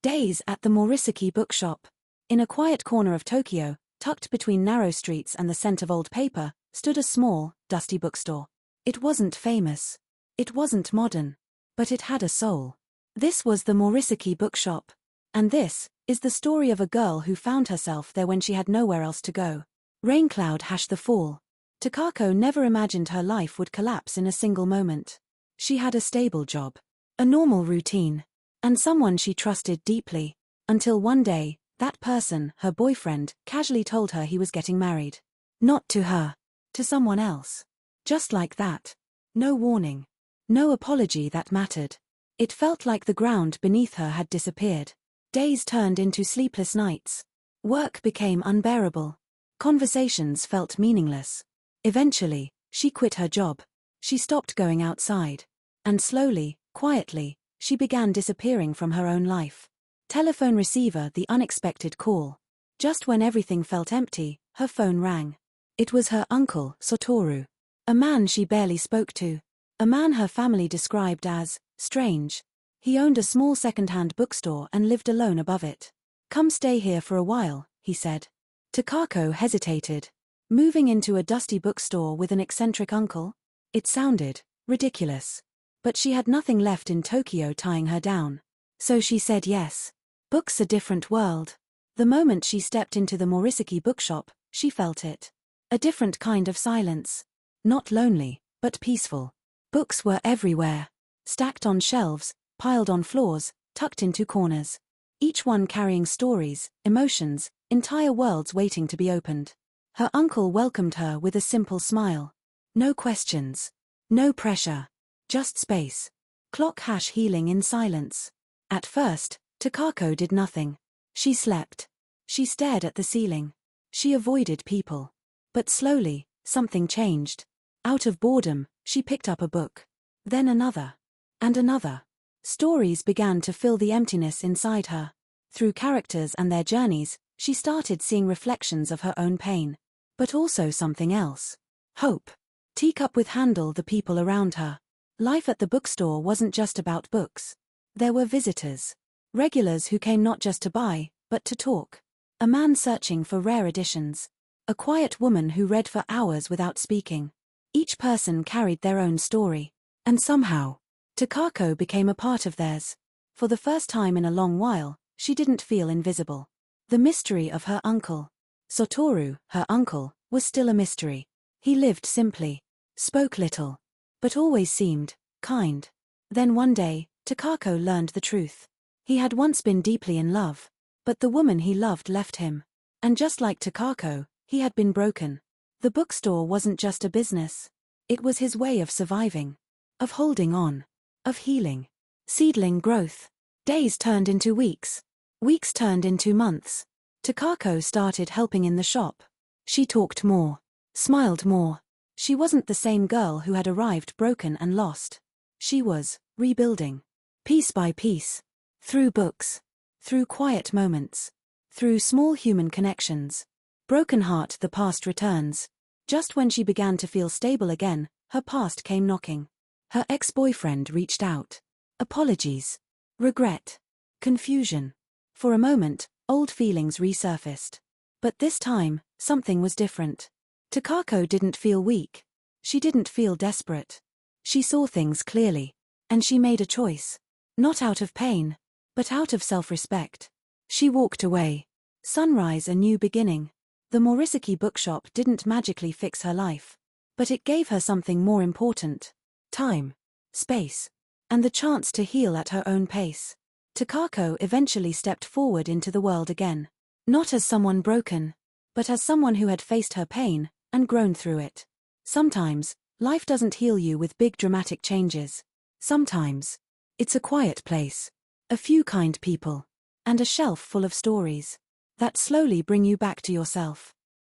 Days at the Morisaki Bookshop. In a quiet corner of Tokyo, tucked between narrow streets and the scent of old paper, stood a small, dusty bookstore. It wasn't famous. It wasn't modern. But it had a soul. This was the Morisaki Bookshop. And this is the story of a girl who found herself there when she had nowhere else to go. Raincloud hashed the fall. Takako never imagined her life would collapse in a single moment. She had a stable job, a normal routine, and someone she trusted deeply, until one day, that person, her boyfriend, casually told her he was getting married. Not to her. To someone else. Just like that. No warning. No apology that mattered. It felt like the ground beneath her had disappeared. Days turned into sleepless nights. Work became unbearable. Conversations felt meaningless. Eventually, she quit her job. She stopped going outside. And slowly, quietly, she began disappearing from her own life. Telephone receiver, the unexpected call. Just when everything felt empty, her phone rang. It was her uncle, Satoru. A man she barely spoke to. A man her family described as strange. He owned a small second-hand bookstore and lived alone above it. "Come stay here for a while," he said. Takako hesitated. Moving into a dusty bookstore with an eccentric uncle? It sounded ridiculous. But she had nothing left in Tokyo tying her down. So she said yes. Books a different world. The moment she stepped into the Morisaki Bookshop, she felt it. A different kind of silence. Not lonely, but peaceful. Books were everywhere. Stacked on shelves, piled on floors, tucked into corners. Each one carrying stories, emotions, entire worlds waiting to be opened. Her uncle welcomed her with a simple smile. No questions. No pressure. Just space. Clock hash healing in silence. At first, Takako did nothing. She slept. She stared at the ceiling. She avoided people. But slowly, something changed. Out of boredom, she picked up a book. Then another. And another. Stories began to fill the emptiness inside her. Through characters and their journeys, she started seeing reflections of her own pain. But also something else. Hope. Teacup with handle the people around her. Life at the bookstore wasn't just about books. There were visitors. Regulars who came not just to buy, but to talk. A man searching for rare editions. A quiet woman who read for hours without speaking. Each person carried their own story. And somehow, Takako became a part of theirs. For the first time in a long while, she didn't feel invisible. The mystery of her uncle. Satoru, her uncle, was still a mystery. He lived simply. Spoke little. But always seemed kind. Then one day, Takako learned the truth. He had once been deeply in love. But the woman he loved left him. And just like Takako, he had been broken. The bookstore wasn't just a business. It was his way of surviving. Of holding on. Of healing. Seedling growth. Days turned into weeks. Weeks turned into months. Takako started helping in the shop. She talked more. Smiled more. She wasn't the same girl who had arrived broken and lost. She was rebuilding. Piece by piece. Through books. Through quiet moments. Through small human connections. Broken heart, the past returns. Just when she began to feel stable again, her past came knocking. Her ex-boyfriend reached out. Apologies. Regret. Confusion. For a moment, old feelings resurfaced. But this time, something was different. Takako didn't feel weak. She didn't feel desperate. She saw things clearly. And she made a choice. Not out of pain, but out of self-respect. She walked away. Sunrise, a new beginning. The Morisaki Bookshop didn't magically fix her life. But it gave her something more important. Time. Space. And the chance to heal at her own pace. Takako eventually stepped forward into the world again. Not as someone broken, but as someone who had faced her pain and grown through it. Sometimes, life doesn't heal you with big dramatic changes. Sometimes, it's a quiet place, a few kind people, and a shelf full of stories that slowly bring you back to yourself.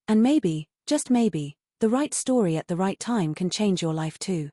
And maybe, just maybe, the right story at the right time can change your life too.